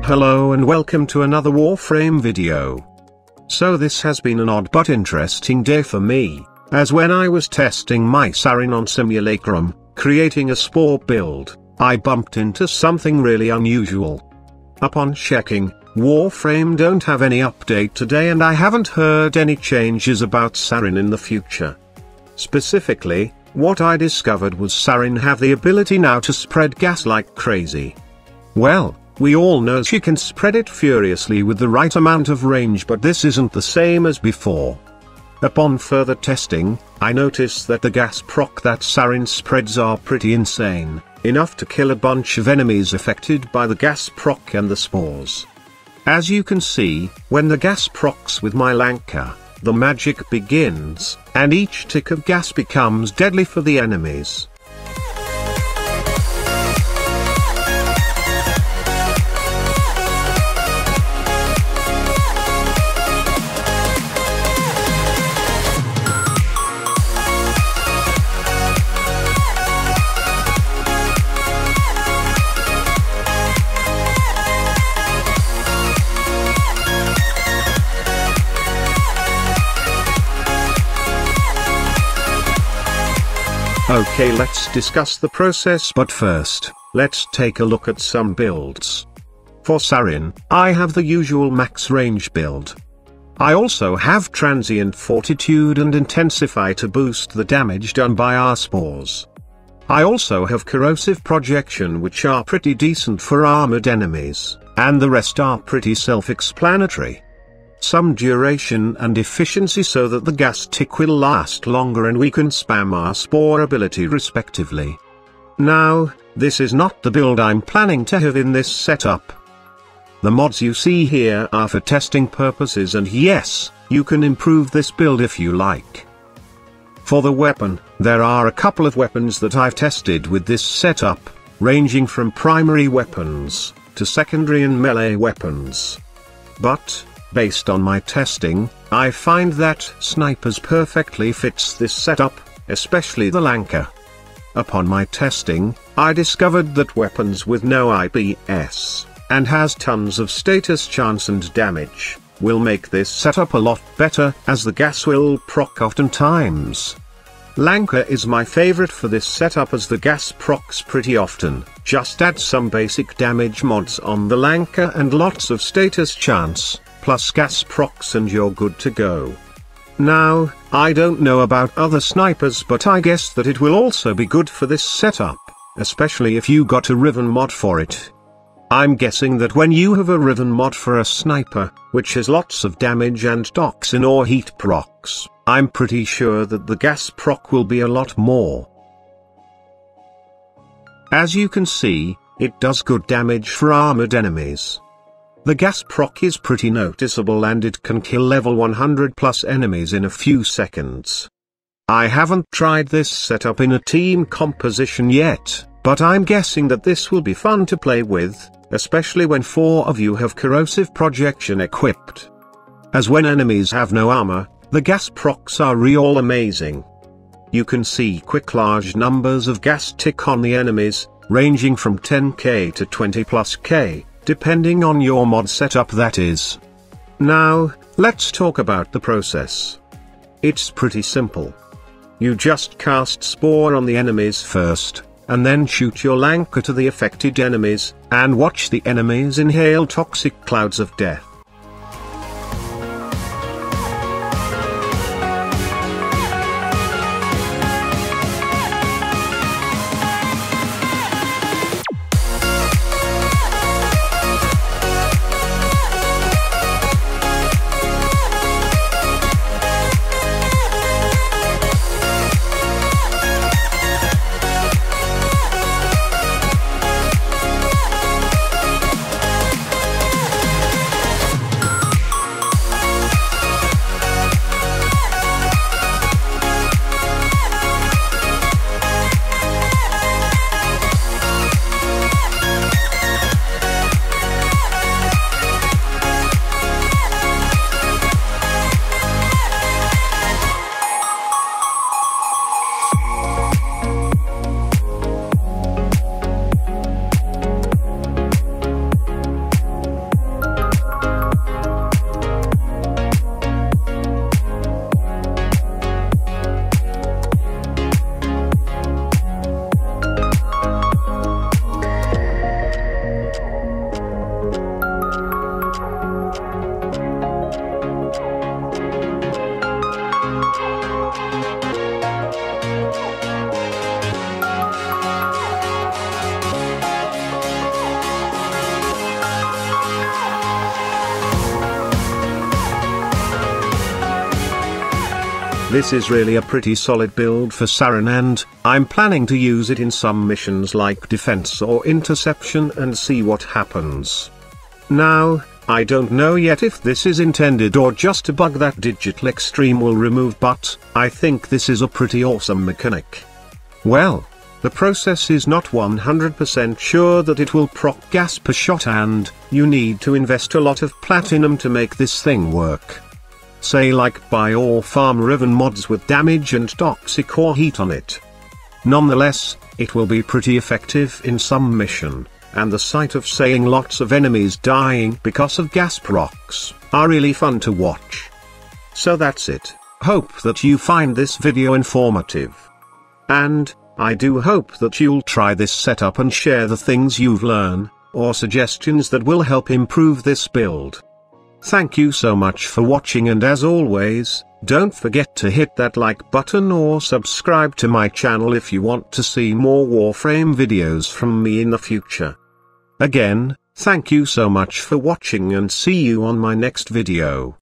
Hello and welcome to another Warframe video. So this has been an odd but interesting day for me, as when I was testing my Saren on Simulacrum, creating a spore build, I bumped into something really unusual. Upon checking, Warframe don't have any update today and I haven't heard any changes about Saren in the future. Specifically, what I discovered was Saren have the ability now to spread gas like crazy. Well, we all know she can spread it furiously with the right amount of range, but this isn't the same as before. Upon further testing, I noticed that the gas proc that Saren spreads are pretty insane, enough to kill a bunch of enemies affected by the gas proc and the spores. As you can see, when the gas procs with my Lanka, the magic begins, and each tick of gas becomes deadly for the enemies. Okay, let's discuss the process, but first, let's take a look at some builds. For Saren, I have the usual max range build. I also have transient fortitude and intensify to boost the damage done by our spores. I also have corrosive projection, which are pretty decent for armored enemies, and the rest are pretty self-explanatory. Some duration and efficiency so that the gas tick will last longer and we can spam our spore ability respectively. Now, this is not the build I'm planning to have in this setup. The mods you see here are for testing purposes, and yes, you can improve this build if you like. For the weapon, there are a couple of weapons that I've tested with this setup, ranging from primary weapons to secondary and melee weapons. But, based on my testing, I find that snipers perfectly fits this setup, especially the Lanka. Upon my testing, I discovered that weapons with no IPS, and has tons of status chance and damage, will make this setup a lot better, as the gas will proc oftentimes. Lanka is my favorite for this setup as the gas procs pretty often. Just add some basic damage mods on the Lanka and lots of status chance, plus gas procs and you're good to go. Now, I don't know about other snipers, but I guess that it will also be good for this setup, especially if you got a Riven mod for it. I'm guessing that when you have a Riven mod for a sniper, which has lots of damage and toxin or heat procs, I'm pretty sure that the gas proc will be a lot more. As you can see, it does good damage for armored enemies. The gas proc is pretty noticeable and it can kill level 100 plus enemies in a few seconds. I haven't tried this setup in a team composition yet, but I'm guessing that this will be fun to play with, especially when 4 of you have corrosive projection equipped. As when enemies have no armor, the gas procs are real amazing. You can see quick large numbers of gas tick on the enemies, ranging from 10k to 20 plus k. Depending on your mod setup, that is. Now, let's talk about the process. It's pretty simple. You just cast spore on the enemies first, and then shoot your Lanka to the affected enemies, and watch the enemies inhale toxic clouds of death. This is really a pretty solid build for Saren, and I'm planning to use it in some missions like defense or interception and see what happens. Now, I don't know yet if this is intended or just a bug that Digital Extreme will remove, but I think this is a pretty awesome mechanic. Well, the process is not 100% sure that it will proc gas per shot, and you need to invest a lot of platinum to make this thing work. Say like buy or farm Riven mods with damage and toxic or heat on it. Nonetheless, it will be pretty effective in some mission, and the sight of seeing lots of enemies dying because of gas procs are really fun to watch. So that's it. Hope that you find this video informative. And I do hope that you'll try this setup and share the things you've learned, or suggestions that will help improve this build. Thank you so much for watching, and as always, don't forget to hit that like button or subscribe to my channel if you want to see more Warframe videos from me in the future. Again, thank you so much for watching, and see you on my next video.